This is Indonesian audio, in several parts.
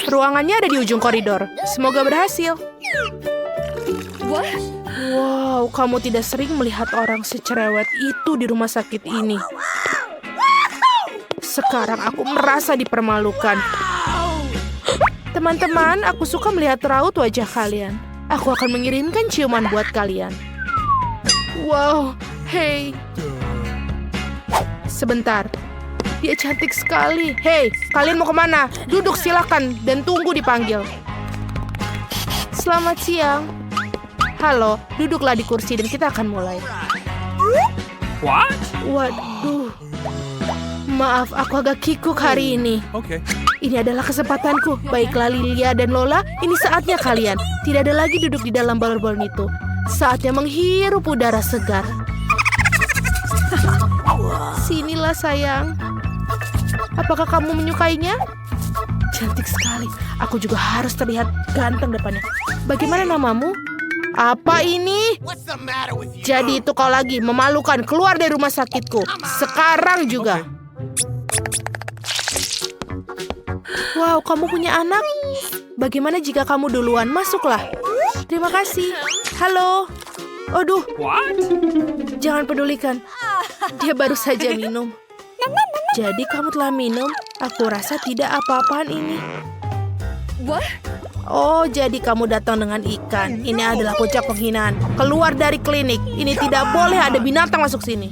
Ruangannya ada di ujung koridor. Semoga berhasil. Wow, kamu tidak sering melihat orang secerewet itu di rumah sakit ini. Sekarang aku merasa dipermalukan. Teman-teman, aku suka melihat raut wajah kalian. Aku akan mengirimkan ciuman buat kalian. Wow, hey. Sebentar. Dia cantik sekali. Hei, kalian mau kemana? Duduk silakan dan tunggu dipanggil. Selamat siang. Halo, duduklah di kursi dan kita akan mulai. What? Waduh. Maaf, aku agak kikuk hari ini. Okay. Ini adalah kesempatanku. Baiklah Lilia dan Lola, ini saatnya kalian. Tidak ada lagi duduk di dalam balon-balon itu. Saatnya menghirup udara segar. Sinilah sayang. Apakah kamu menyukainya? Cantik sekali. Aku juga harus terlihat ganteng depannya. Bagaimana namamu? Apa ini? Jadi itu kau lagi memalukan. Keluar dari rumah sakitku. Sekarang juga. Wow, kamu punya anak? Bagaimana jika kamu duluan? Masuklah. Terima kasih. Halo. Aduh. What? Jangan pedulikan. Dia baru saja minum. Jadi kamu telah minum? Aku rasa tidak apa-apaan ini. What? Oh, jadi kamu datang dengan ikan. Ini adalah puncak penghinaan. Keluar dari klinik. Ini tidak boleh ada binatang masuk sini.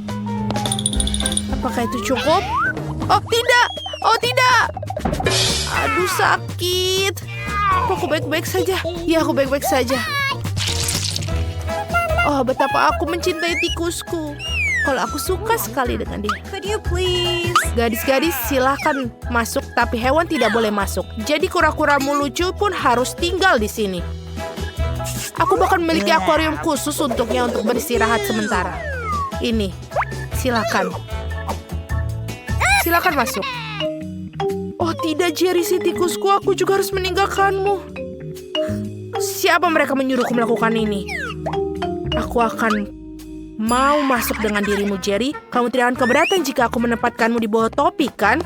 Apakah itu cukup? Oh, tidak. Oh, tidak. Aduh, sakit. Aku baik-baik saja. Ya, aku baik-baik saja. Oh, betapa aku mencintai tikusku. Kalau aku suka sekali dengan dia. Could you please? Gadis-gadis silahkan masuk, tapi hewan tidak boleh masuk. Jadi kura-kuramu lucu pun harus tinggal di sini. Aku bahkan memiliki akuarium khusus untuknya untuk beristirahat sementara. Ini, silakan. Silakan masuk. Oh tidak Jerry, si tikusku, aku juga harus meninggalkanmu. Siapa mereka menyuruhku melakukan ini? Aku akan mau masuk dengan dirimu, Jerry. Kamu tidak akan keberatan jika aku menempatkanmu di bawah topi, kan?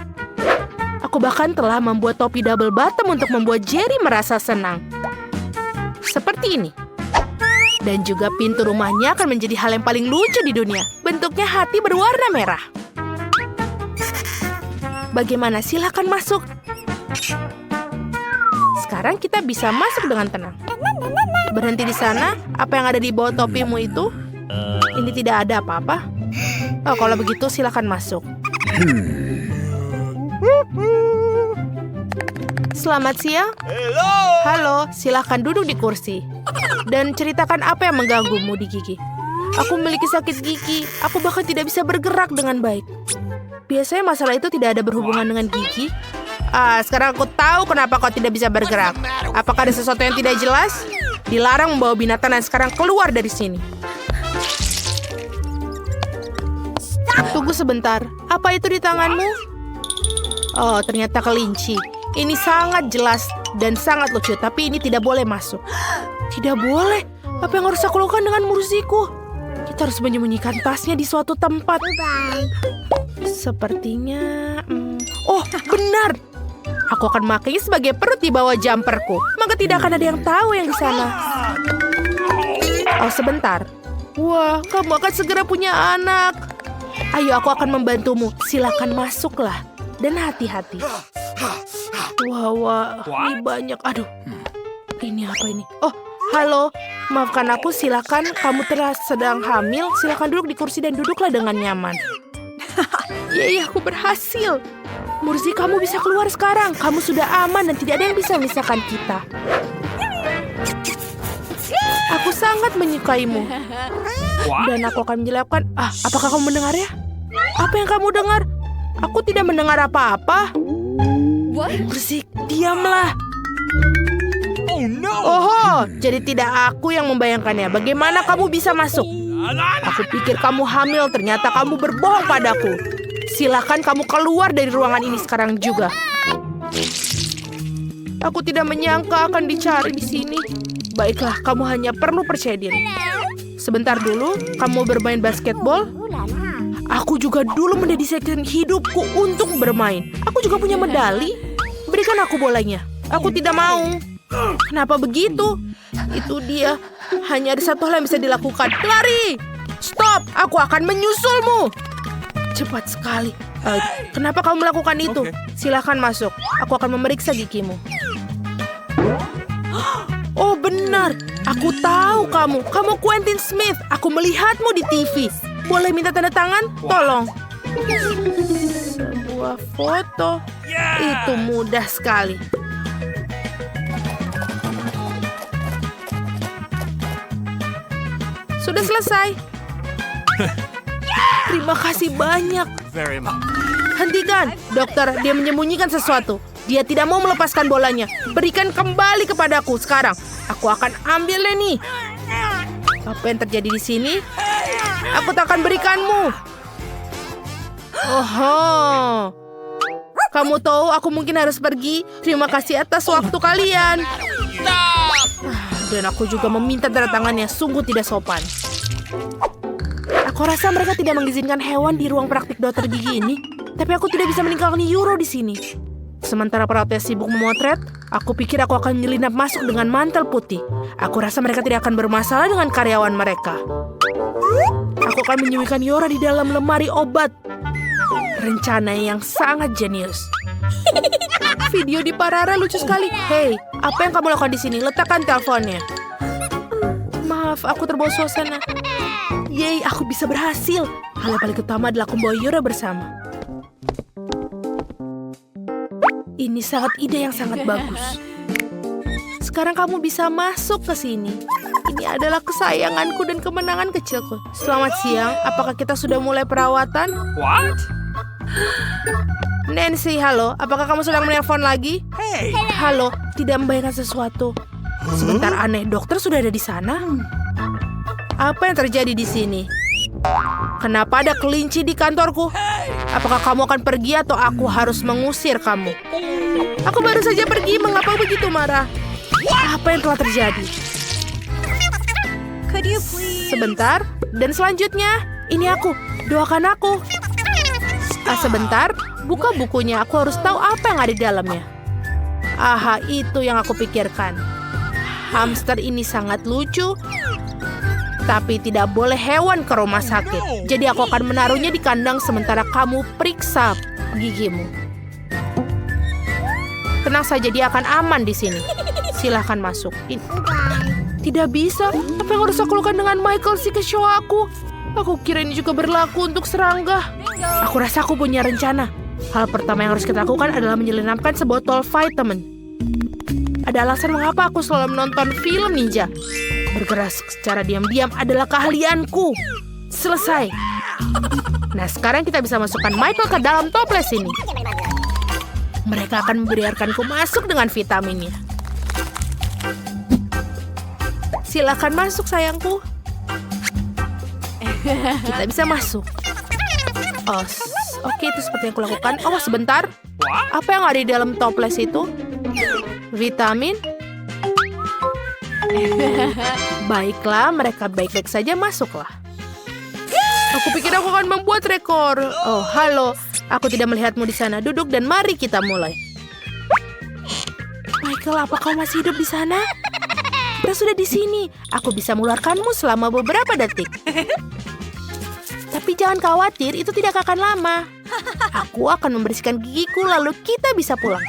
Aku bahkan telah membuat topi double bottom untuk membuat Jerry merasa senang. Seperti ini. Dan juga pintu rumahnya akan menjadi hal yang paling lucu di dunia. Bentuknya hati berwarna merah. Bagaimana? Silakan masuk. Sekarang kita bisa masuk dengan tenang. Berhenti di sana. Apa yang ada di bawah topimu itu? Ini tidak ada apa-apa. Oh, kalau begitu silakan masuk. Selamat siang. Halo, silakan duduk di kursi. Dan ceritakan apa yang mengganggumu di gigi. Aku memiliki sakit gigi. Aku bahkan tidak bisa bergerak dengan baik. Biasanya masalah itu tidak ada berhubungan dengan gigi. Sekarang aku tahu kenapa kau tidak bisa bergerak. Apakah ada sesuatu yang tidak jelas? Dilarang membawa binatang dan sekarang keluar dari sini. Tunggu sebentar. Apa itu di tanganmu? Oh, ternyata kelinci. Ini sangat jelas dan sangat lucu, tapi ini tidak boleh masuk. Tidak boleh? Apa yang harus aku lakukan dengan mursiku? Kita harus menyembunyikan tasnya di suatu tempat. Sepertinya... Oh, benar! Aku akan memakainya sebagai perut di bawah jumperku. Maka tidak akan ada yang tahu yang di sana. Oh, sebentar. Wah, kamu akan segera punya anak. Ayo, aku akan membantumu. Silakan masuklah. Dan hati-hati. Wah, ini banyak. Aduh, ini apa ini? Oh, halo. Maafkan aku, silakan. Kamu sedang hamil. Silakan duduk di kursi dan duduklah dengan nyaman. Yeay, aku berhasil. Mursi, kamu bisa keluar sekarang. Kamu sudah aman dan tidak ada yang bisa memisahkan kita. Aku sangat menyukaimu. Dan aku akan menjelaskan. Apakah kamu mendengarnya? Apa yang kamu dengar? Aku tidak mendengar apa-apa. Mursi, diamlah. Oh, jadi tidak aku yang membayangkannya. Bagaimana kamu bisa masuk? Aku pikir kamu hamil, ternyata kamu berbohong padaku. Silakan kamu keluar dari ruangan ini sekarang juga. Aku tidak menyangka akan dicari di sini. Baiklah, kamu hanya perlu percaya diri. Sebentar dulu, kamu bermain basketball? Aku juga dulu mendedikasikan hidupku untuk bermain. Aku juga punya medali. Berikan aku bolanya. Aku tidak mau. Kenapa begitu? Itu dia. Hanya ada satu hal yang bisa dilakukan. Lari! Stop! Aku akan menyusulmu. Cepat sekali. Kenapa kamu melakukan itu? Silahkan masuk. Aku akan memeriksa gigimu. Oh benar. Aku tahu kamu. Kamu Quentin Smith. Aku melihatmu di TV. Boleh minta tanda tangan? Tolong. Sebuah foto. Itu mudah sekali. Sudah selesai. Terima kasih banyak. Very much. Hentikan, dokter. Dia menyembunyikan sesuatu. Dia tidak mau melepaskan bolanya. Berikan kembali kepadaku sekarang. Aku akan ambilnya nih. Apa yang terjadi di sini? Aku tak akan berikanmu. Oh, kamu tahu aku mungkin harus pergi. Terima kasih atas waktu kalian. Dan aku juga meminta tanda tangannya. Sungguh tidak sopan. Aku rasa mereka tidak mengizinkan hewan di ruang praktik dokter gigi ini. Tapi aku tidak bisa meninggalkan Euro di sini. Sementara perawatnya sibuk memotret, aku pikir aku akan menyelinap masuk dengan mantel putih. Aku rasa mereka tidak akan bermasalah dengan karyawan mereka. Aku akan menyembunyikan Yora di dalam lemari obat. Rencana yang sangat jenius. Video di Parara lucu sekali. Hei, apa yang kamu lakukan di sini? Letakkan teleponnya. Maaf, aku terbawa suasana. Yeay, aku bisa berhasil. Hal yang paling utama adalah aku membawa Yora bersama. Ini sangat ide yang sangat bagus. Sekarang kamu bisa masuk ke sini. Ini adalah kesayanganku dan kemenangan kecilku. Selamat siang, apakah kita sudah mulai perawatan? What? Nancy, halo. Apakah kamu sedang menelpon lagi? Hey. Halo, tidak membayangkan sesuatu. Sebentar aneh, dokter sudah ada di sana? Apa yang terjadi di sini? Kenapa ada kelinci di kantorku? Apakah kamu akan pergi atau aku harus mengusir kamu? Aku baru saja pergi, mengapa begitu marah? Apa yang telah terjadi? Could you please? Sebentar, dan selanjutnya, ini aku. Doakan aku. Sebentar, buka bukunya. Aku harus tahu apa yang ada di dalamnya. Aha, itu yang aku pikirkan. Hamster ini sangat lucu, tapi tidak boleh hewan ke rumah sakit. Jadi aku akan menaruhnya di kandang sementara kamu periksa gigimu. Tenang saja, dia akan aman di sini. Silahkan masuk. Tidak bisa. Apa yang harus aku lakukan dengan Michael sih ke show aku? Aku kira ini juga berlaku untuk serangga. Aku rasa aku punya rencana. Hal pertama yang harus kita lakukan adalah menyelinapkan sebotol vitamin. Ada alasan mengapa aku selalu menonton film ninja. Bergerak secara diam-diam adalah keahlianku. Selesai. Nah, sekarang kita bisa masukkan Michael ke dalam toples ini. Mereka akan membiarkanku masuk dengan vitaminnya. Silakan masuk, sayangku. Kita bisa masuk. Oh, oke, itu seperti yang aku lakukan. Oh, sebentar. Apa yang ada di dalam toples itu? Vitamin? Baiklah, mereka baik-baik saja, masuklah. Aku pikir aku akan membuat rekor. Oh, halo. Aku tidak melihatmu di sana. Duduk dan mari kita mulai. Michael, apa kau masih hidup di sana? Kita sudah di sini. Aku bisa mengeluarkanmu selama beberapa detik. Tapi jangan khawatir, itu tidak akan lama. Aku akan membersihkan gigiku, lalu kita bisa pulang.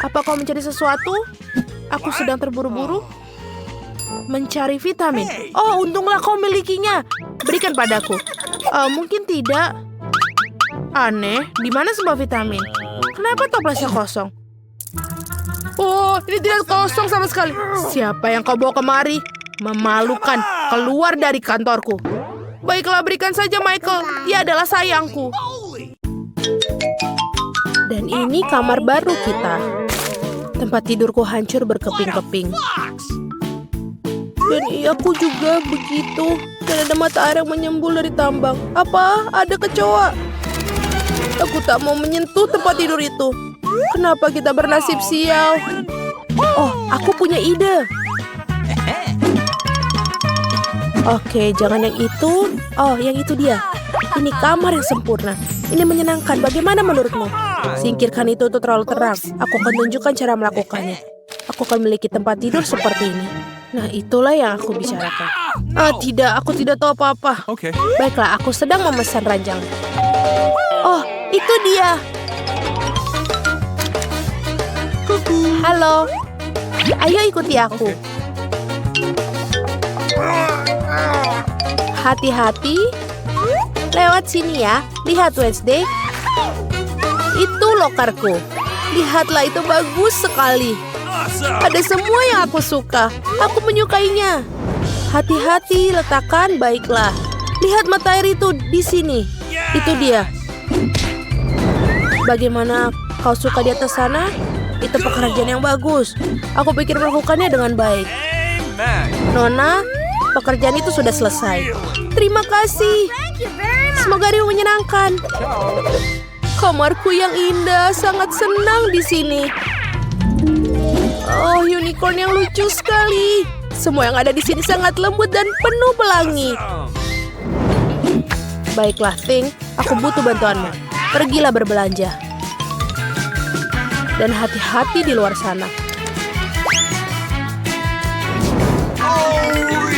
Apa kau mencari sesuatu? Aku sedang terburu-buru. Mencari vitamin. Oh, untunglah kau milikinya. Berikan padaku. Mungkin tidak. Aneh, di mana semua vitamin? Kenapa toplesnya kosong? Oh, ini tidak kosong sama sekali. Siapa yang kau bawa kemari? Memalukan. Keluar dari kantorku. Baiklah, berikan saja Michael. Dia adalah sayangku. Dan ini kamar baru kita. Tempat tidurku hancur berkeping-keping. Dan aku juga begitu. Dan ada mata air yang menyembul dari tambang. Apa? Ada kecoa. Aku tak mau menyentuh tempat tidur itu. Kenapa kita bernasib sial? Oh, aku punya ide. Oke, jangan yang itu. Oh, yang itu dia. Ini kamar yang sempurna. Ini menyenangkan. Bagaimana menurutmu? Singkirkan itu terlalu terang. Aku akan tunjukkan cara melakukannya. Aku akan memiliki tempat tidur seperti ini. Nah, itulah yang aku bicarakan. Tidak, aku tidak tahu apa-apa. Okay. Baiklah, aku sedang memesan ranjang. Oh, itu dia. Halo. Ayo ikuti aku. Hati-hati. Lewat sini ya. Lihat Wednesday. Itu lokerku. Lihatlah, itu bagus sekali. Ada semua yang aku suka. Aku menyukainya. Hati-hati, letakkan baiklah. Lihat matahari itu di sini. Itu dia. Bagaimana kau suka di atas sana? Itu pekerjaan yang bagus. Aku pikir melakukannya dengan baik. Nona, pekerjaan itu sudah selesai. Terima kasih. Semoga hari menyenangkan. Kamarku yang indah, sangat senang di sini. Oh, unicorn yang lucu sekali. Semua yang ada di sini sangat lembut dan penuh pelangi. Baiklah, Ting, aku butuh bantuanmu. Pergilah berbelanja. Dan hati-hati di luar sana.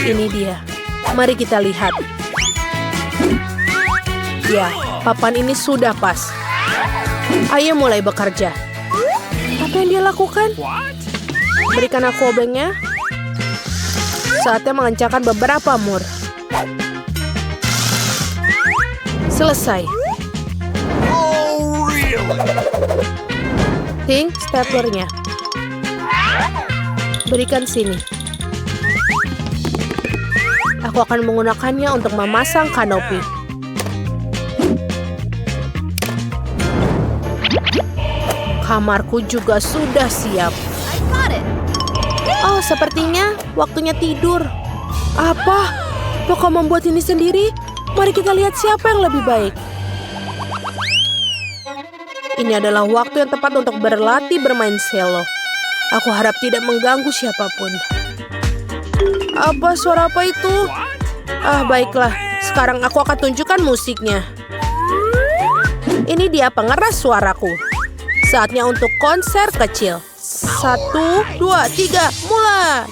Ini dia. Mari kita lihat. Ya, papan ini sudah pas. Ayo mulai bekerja. Apa yang dia lakukan? Berikan aku obengnya. Saatnya mengencangkan beberapa mur. Selesai. Ting, staplernya. Berikan sini. Aku akan menggunakannya untuk memasang kanopi. Kamarku juga sudah siap. Oh, sepertinya waktunya tidur. Apa? Kau membuat ini sendiri? Mari kita lihat siapa yang lebih baik. Ini adalah waktu yang tepat untuk berlatih bermain cello. Aku harap tidak mengganggu siapapun. Apa suara apa itu? Baiklah. Sekarang aku akan tunjukkan musiknya. Ini dia pengeras suaraku. Saatnya untuk konser kecil. 1, 2, 3, mulai.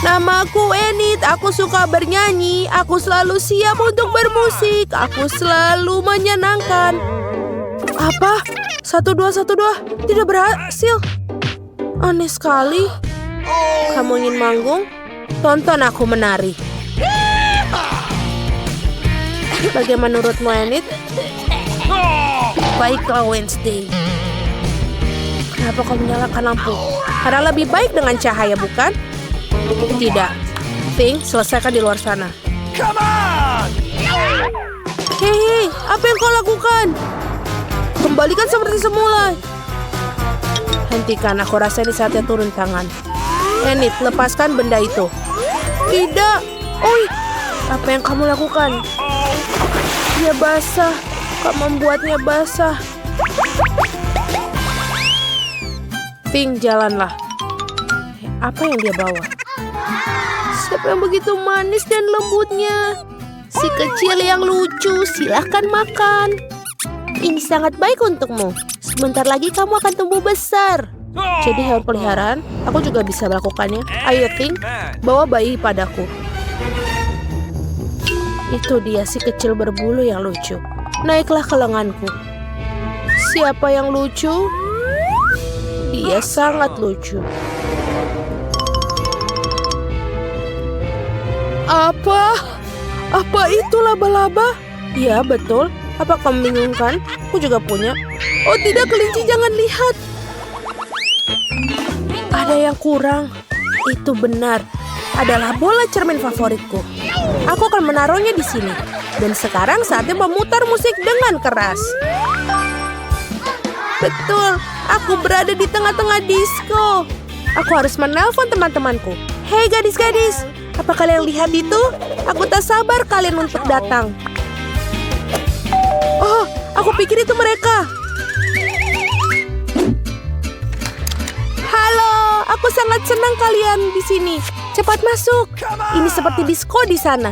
Namaku Enid, aku suka bernyanyi. Aku selalu siap untuk bermusik. Aku selalu menyenangkan. Apa? 1, 2, 1, 2. Tidak berhasil. Aneh sekali. Kamu ingin manggung? Tonton aku menari. Bagaimana menurutmu, Enid? Baiklah, Wednesday. Kenapa kau menyalakan lampu? Karena lebih baik dengan cahaya, bukan? Tidak. Ting, selesaikan di luar sana. Hei, apa yang kau lakukan? Kembalikan seperti semula. Hentikan, aku rasa ini saatnya turun tangan. Enid, lepaskan benda itu. Tidak. Oi, apa yang kamu lakukan? Dia basah. Kau membuatnya basah. Ting, jalanlah. Apa yang dia bawa? Siapa yang begitu manis dan lembutnya? Si kecil yang lucu, silahkan makan. Ini sangat baik untukmu. Sebentar lagi kamu akan tumbuh besar. Jadi hewan peliharaan, aku juga bisa melakukannya. Ayo, Ting, bawa bayi padaku. Itu dia si kecil berbulu yang lucu. Naiklah ke lenganku. Siapa yang lucu? Dia sangat lucu. Apa? Apa itu laba-laba? Ya, betul. Apa kamu membingungkan? Aku juga punya. Oh tidak, kelinci, jangan lihat. Ada yang kurang. Itu benar. Adalah bola cermin favoritku. Aku akan menaruhnya di sini. Dan sekarang saatnya memutar musik dengan keras. Betul, aku berada di tengah-tengah disko. Aku harus menelpon teman-temanku. Hei gadis-gadis, apa kalian lihat itu? Aku tak sabar kalian untuk datang. Oh, aku pikir itu mereka. Halo, aku sangat senang kalian di sini. Cepat masuk. Ini seperti disko di sana.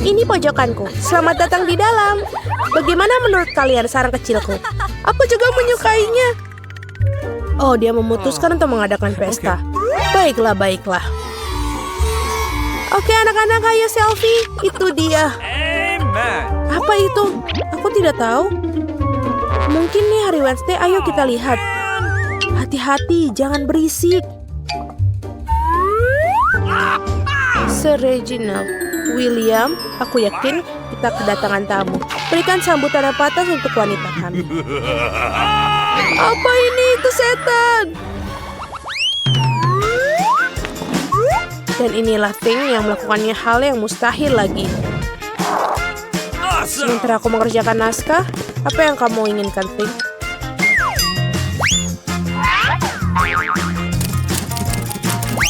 Ini pojokanku. Selamat datang di dalam. Bagaimana menurut kalian sarang kecilku? Aku juga menyukainya. Oh, dia memutuskan untuk mengadakan pesta. Baiklah, baiklah. Oke, anak-anak, ayo selfie. Itu dia. Amen. Apa itu? Aku tidak tahu. Mungkin nih hari Wednesday, ayo kita lihat. Hati-hati, jangan berisik. Sir Reginald, William, aku yakin kita kedatangan tamu. Berikan sambutan yang patas untuk wanita kami. Apa ini? Itu setan. Dan inilah Thing yang melakukannya hal yang mustahil lagi. Awesome. Sementara aku mengerjakan naskah, apa yang kamu inginkan, Thing?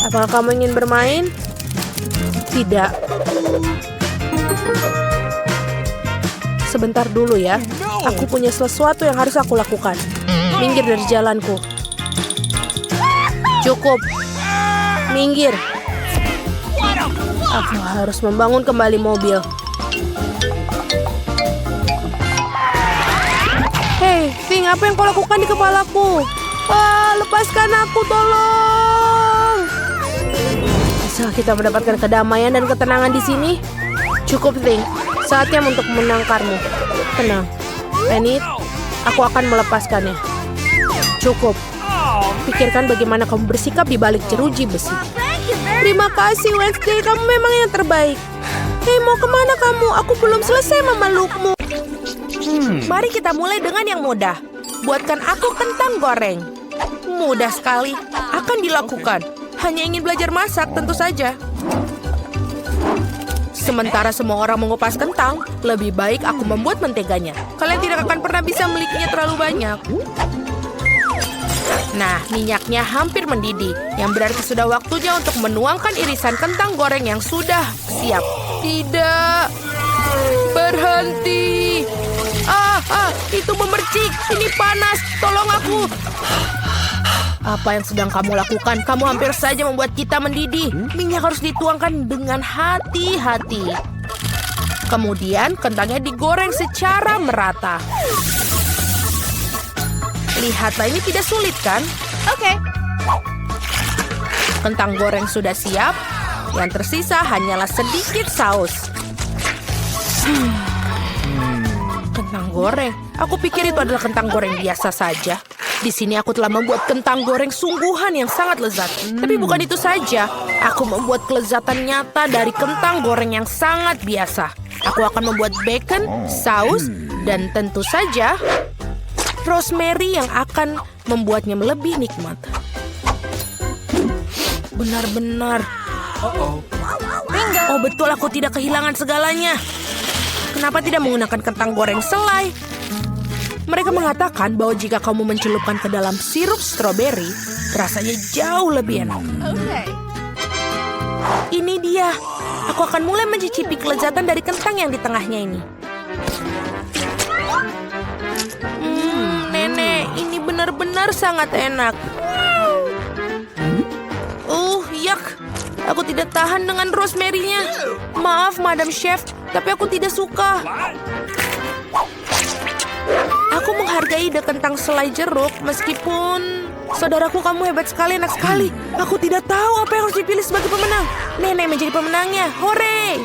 Apakah kamu ingin bermain? Tidak. Sebentar dulu ya. Aku punya sesuatu yang harus aku lakukan. Minggir dari jalanku. Cukup. Minggir. Aku harus membangun kembali mobil. Hei, Thing, apa yang kau lakukan di kepalaku? Lepaskan aku, tolong. Bisa kita mendapatkan kedamaian dan ketenangan di sini? Cukup, Thing. Saatnya untuk menangkarmu. Tenang. Penny, aku akan melepaskannya. Cukup. Pikirkan bagaimana kamu bersikap di balik jeruji besi. Terima kasih, Wednesday. Kamu memang yang terbaik. Hei, mau kemana kamu? Aku belum selesai memelukmu. Mari kita mulai dengan yang mudah. Buatkan aku kentang goreng. Mudah sekali. Akan dilakukan. Hanya ingin belajar masak, tentu saja. Sementara semua orang mengupas kentang, lebih baik aku membuat menteganya. Kalian tidak akan pernah bisa memilikinya terlalu banyak. Nah, minyaknya hampir mendidih, yang berarti sudah waktunya untuk menuangkan irisan kentang goreng yang sudah siap. Tidak. Berhenti. Itu memercik. Ini panas. Tolong aku. Apa yang sedang kamu lakukan? Kamu hampir saja membuat kita mendidih. Minyak harus dituangkan dengan hati-hati. Kemudian kentangnya digoreng secara merata. Lihatlah, ini tidak sulit kan? Oke. Kentang goreng sudah siap. Yang tersisa hanyalah sedikit saus. Kentang goreng. Aku pikir itu adalah kentang goreng biasa saja. Di sini aku telah membuat kentang goreng sungguhan yang sangat lezat. Tapi bukan itu saja. Aku membuat kelezatan nyata dari kentang goreng yang sangat biasa. Aku akan membuat bacon, saus, dan tentu saja rosemary yang akan membuatnya lebih nikmat. Benar-benar. Oh betul, aku tidak kehilangan segalanya. Kenapa tidak menggunakan kentang goreng selai? Mereka mengatakan bahwa jika kamu mencelupkan ke dalam sirup stroberi, rasanya jauh lebih enak. Ini dia. Aku akan mulai mencicipi kelezatan dari kentang yang di tengahnya ini. Nenek, ini benar-benar sangat enak. Yak. Aku tidak tahan dengan rosemary-nya. Maaf, Madam Chef, tapi aku tidak suka. Aku menghargai ide kentang selai jeruk, meskipun... Saudaraku, kamu hebat sekali, enak sekali. Aku tidak tahu apa yang harus dipilih sebagai pemenang. Nenek menjadi pemenangnya. Hore!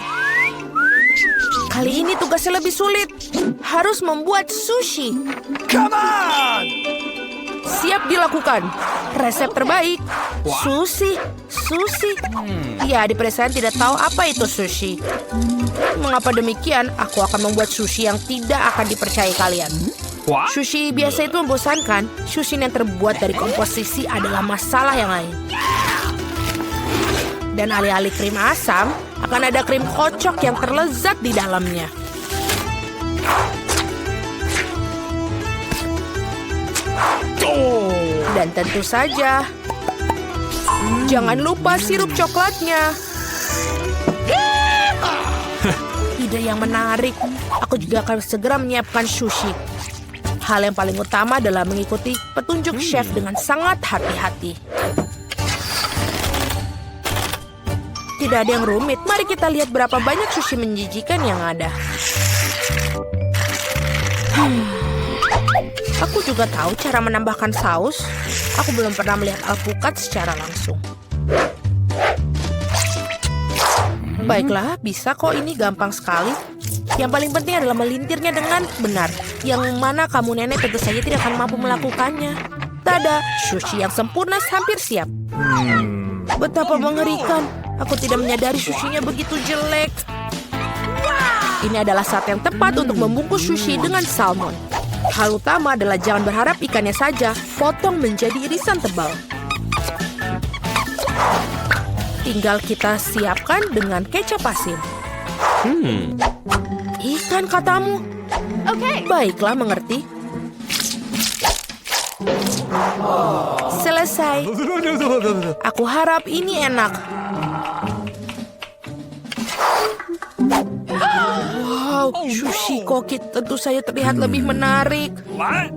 Kali ini tugasnya lebih sulit. Harus membuat sushi. Come on! Siap dilakukan. Resep terbaik. Sushi. Ya, di pedesaan tidak tahu apa itu sushi. Mengapa demikian? Aku akan membuat sushi yang tidak akan dipercaya kalian. What? Sushi biasa itu membosankan. Sushi yang terbuat dari komposisi adalah masalah yang lain. Dan alih-alih krim asam, akan ada krim kocok yang terlezat di dalamnya. Dan tentu saja, jangan lupa sirup coklatnya. Ide yang menarik. Aku juga akan segera menyiapkan sushi. Hal yang paling utama adalah mengikuti petunjuk chef dengan sangat hati-hati. Tidak ada yang rumit. Mari kita lihat berapa banyak sushi menjijikan yang ada. Aku juga tahu cara menambahkan saus. Aku belum pernah melihat alpukat secara langsung. Baiklah, bisa kok, ini gampang sekali. Yang paling penting adalah melintirnya dengan benar. Yang mana kamu nenek tentu saja tidak akan mampu melakukannya. Tada, sushi yang sempurna hampir siap. Betapa mengerikan. Aku tidak menyadari sushinya begitu jelek. Ini adalah saat yang tepat untuk membungkus sushi dengan salmon. Hal utama adalah jangan berharap ikannya saja, potong menjadi irisan tebal. Tinggal kita siapkan dengan kecap asin. Ikan katamu? Okay. Baiklah, mengerti. Selesai. Aku harap ini enak. Wow, sushi koki tentu saja terlihat lebih menarik. What?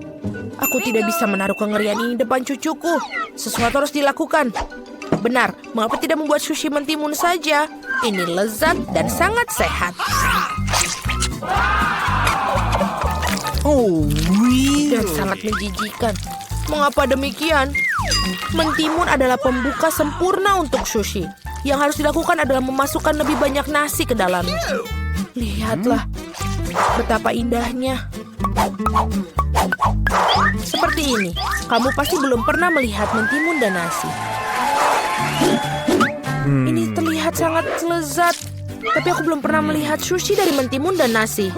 Aku tidak bisa menaruh kengerian ini depan cucuku. Sesuatu harus dilakukan. Benar, mengapa tidak membuat sushi mentimun saja? Ini lezat dan sangat sehat. Dan sangat menjijikan. Mengapa demikian? Mentimun adalah pembuka sempurna untuk sushi. Yang harus dilakukan adalah memasukkan lebih banyak nasi ke dalamnya. Lihatlah, betapa indahnya. Seperti ini, kamu pasti belum pernah melihat mentimun dan nasi. Ini terlihat sangat lezat. Tapi aku belum pernah melihat sushi dari mentimun dan nasi.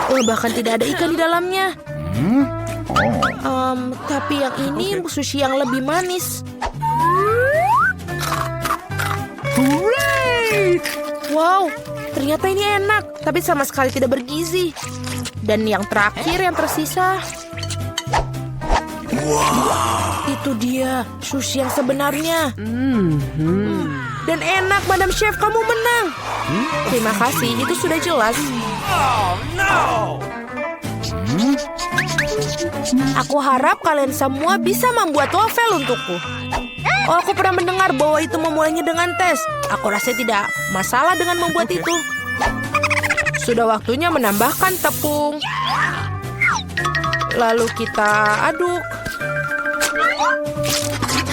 Bahkan tidak ada ikan di dalamnya. Tapi yang ini sushi yang lebih manis. Wow, ternyata ini enak. Tapi sama sekali tidak bergizi. Dan yang terakhir yang tersisa. Itu dia, sushi yang sebenarnya. Dan enak, Madam Chef, kamu menang. Terima kasih, itu sudah jelas. Oh no! Aku harap kalian semua bisa membuat waffle untukku. Oh, aku pernah mendengar bahwa itu memulainya dengan tes. Aku rasa tidak masalah dengan membuat itu. Sudah waktunya menambahkan tepung. Lalu kita aduk.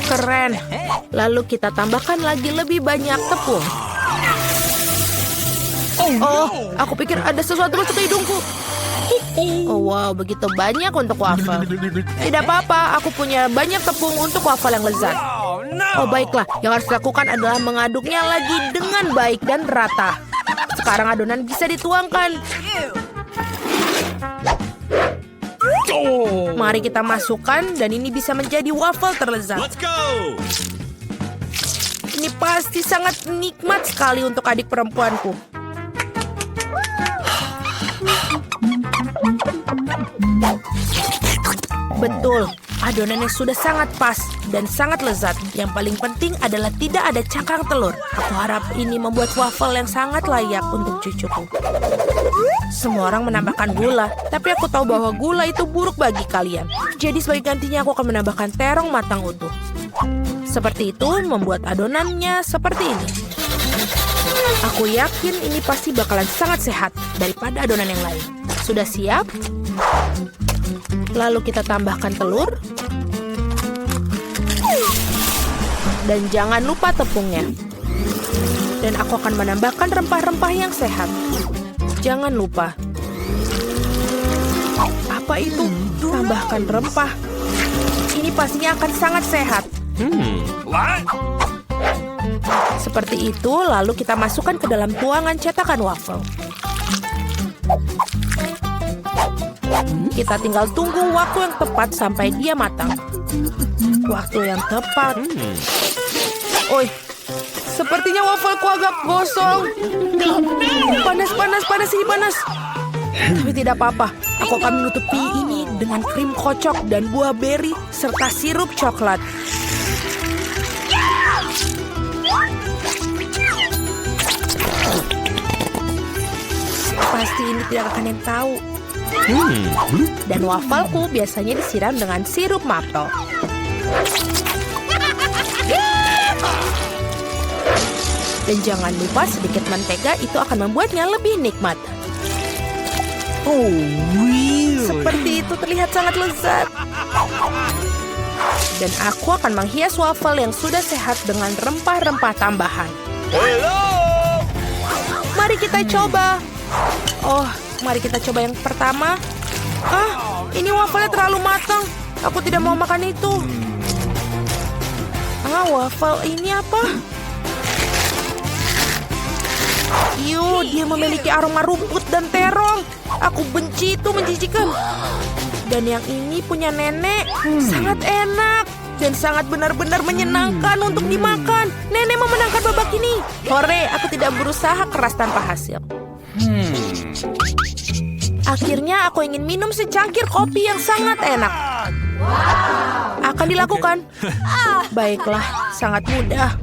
Keren. Lalu kita tambahkan lagi lebih banyak tepung. Oh, aku pikir ada sesuatu masuk ke hidungku. Oh, wow, begitu banyak untuk waffle. Tidak apa-apa, aku punya banyak tepung untuk waffle yang lezat. Oh no! Oh, baiklah. Yang harus dilakukan adalah mengaduknya lagi dengan baik dan rata. Sekarang adonan bisa dituangkan. Mari kita masukkan dan ini bisa menjadi waffle terlezat. Let's go! Ini pasti sangat nikmat sekali untuk adik perempuanku. Betul, adonannya sudah sangat pas dan sangat lezat. Yang paling penting adalah tidak ada cakang telur. Aku harap ini membuat waffle yang sangat layak untuk cucuku. Semua orang menambahkan gula, tapi aku tahu bahwa gula itu buruk bagi kalian. Jadi sebagai gantinya aku akan menambahkan terong matang utuh. Seperti itu membuat adonannya seperti ini. Aku yakin ini pasti bakalan sangat sehat daripada adonan yang lain. Sudah siap? Lalu kita tambahkan telur. Dan jangan lupa tepungnya. Dan aku akan menambahkan rempah-rempah yang sehat. Jangan lupa. Apa itu? Tambahkan rempah. Ini pastinya akan sangat sehat. What? Seperti itu, lalu kita masukkan ke dalam tuangan cetakan waffle. Kita tinggal tunggu waktu yang tepat sampai dia matang. Waktu yang tepat. Oi, sepertinya waffleku agak gosong. Panas, ini panas. Tapi tidak apa-apa, aku akan menutupi ini dengan krim kocok dan buah beri serta sirup coklat. Pasti ini tidak akan yang tahu. Dan wafelku biasanya disiram dengan sirup maple. Dan jangan lupa sedikit mentega, itu akan membuatnya lebih nikmat. Seperti itu terlihat sangat lezat. Dan aku akan menghias waffle yang sudah sehat dengan rempah-rempah tambahan. Hello! Mari kita coba. Oh, mari kita coba yang pertama. Ini waffle terlalu matang. Aku tidak mau makan itu. Waffle ini apa? Dia memiliki aroma rumput dan terong. Aku benci itu, menjijikan. Dan yang ini punya nenek. Sangat enak. Dan sangat benar-benar menyenangkan untuk dimakan. Nenek memenangkan babak ini. Hore, aku tidak berusaha keras tanpa hasil. Akhirnya aku ingin minum secangkir kopi yang sangat enak. Akan dilakukan. Baiklah, sangat mudah.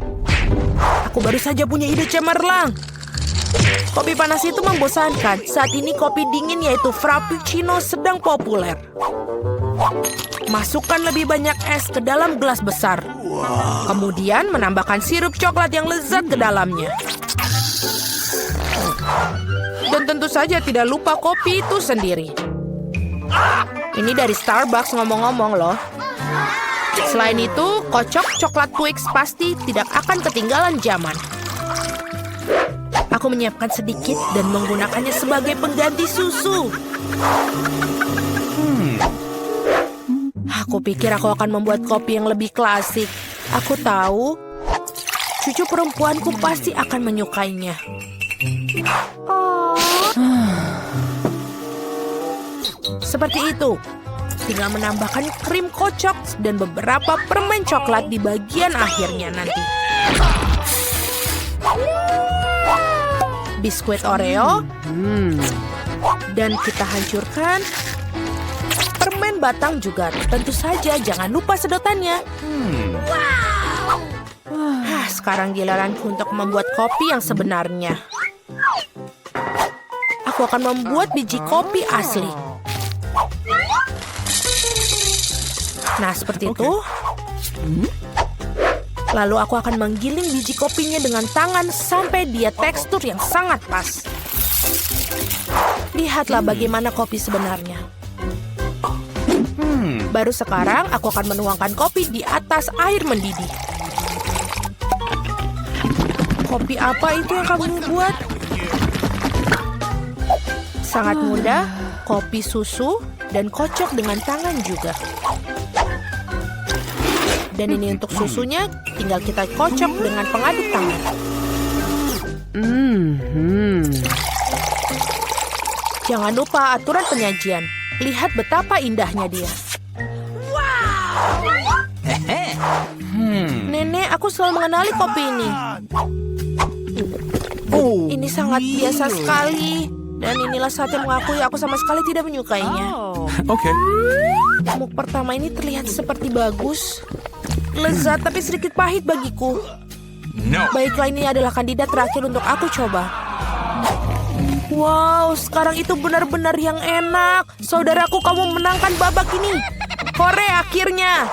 Aku baru saja punya ide cemerlang. Kopi panas itu membosankan. Saat ini kopi dingin yaitu Frappuccino sedang populer. Masukkan lebih banyak es ke dalam gelas besar. Kemudian menambahkan sirup coklat yang lezat ke dalamnya. Dan tentu saja tidak lupa kopi itu sendiri. Ini dari Starbucks ngomong-ngomong loh. Selain itu, kocok coklat Twix pasti tidak akan ketinggalan zaman. Aku menyiapkan sedikit dan menggunakannya sebagai pengganti susu. Aku pikir aku akan membuat kopi yang lebih klasik. Aku tahu, cucu perempuanku pasti akan menyukainya. Seperti itu. Tinggal menambahkan krim kocok dan beberapa permen coklat di bagian akhirnya nanti. Biskuit Oreo. Dan kita hancurkan permen batang juga. Tentu saja jangan lupa sedotannya. Sekarang giliranku untuk membuat kopi yang sebenarnya. Aku akan membuat biji kopi asli. Nah, seperti itu. Lalu aku akan menggiling biji kopinya dengan tangan sampai dia tekstur yang sangat pas. Lihatlah bagaimana kopi sebenarnya. Baru sekarang aku akan menuangkan kopi di atas air mendidih. Kopi apa itu yang kamu buat? Sangat mudah, kopi susu dan kocok dengan tangan juga. Dan ini untuk susunya, tinggal kita kocok dengan pengaduk tangan. Jangan lupa aturan penyajian. Lihat betapa indahnya dia. Nenek, aku selalu mengenali kopi ini. Ini sangat biasa sekali. Dan inilah saat yang mengakui aku sama sekali tidak menyukainya. Okay. Muk pertama ini terlihat seperti bagus. Lezat tapi sedikit pahit bagiku. No. Baiklah, ini adalah kandidat terakhir untuk aku coba. Wow, sekarang itu benar-benar yang enak. Saudaraku, kamu menangkan babak ini. Hore, akhirnya.